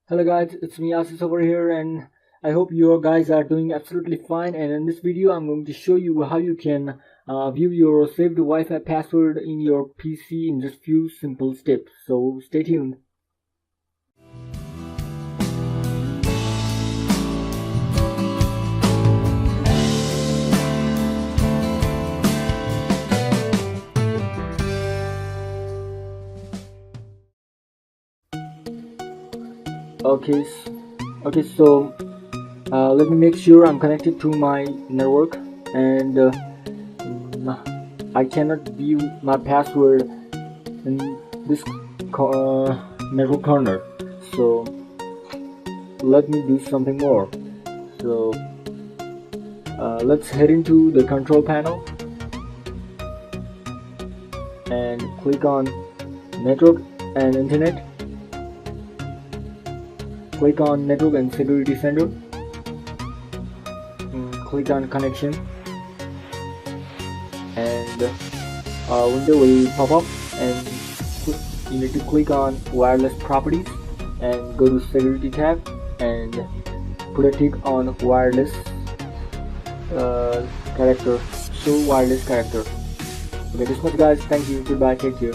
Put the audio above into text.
Hello guys, it's me Asis over here, and I hope you guys are doing absolutely fine. And in this video I'm going to show you how you can view your saved Wi-Fi password in your PC in just few simple steps. So stay tuned. Okay, so let me make sure I'm connected to my network, and I cannot view my password in this network corner. So let me do something more. So let's head into the control panel and click on network and internet. Click on network and security center, click on connection, and a window will pop up, and you need to click on wireless properties and go to security tab and put a tick on wireless character, show wireless character. Okay, this much guys, thank you, goodbye, take care.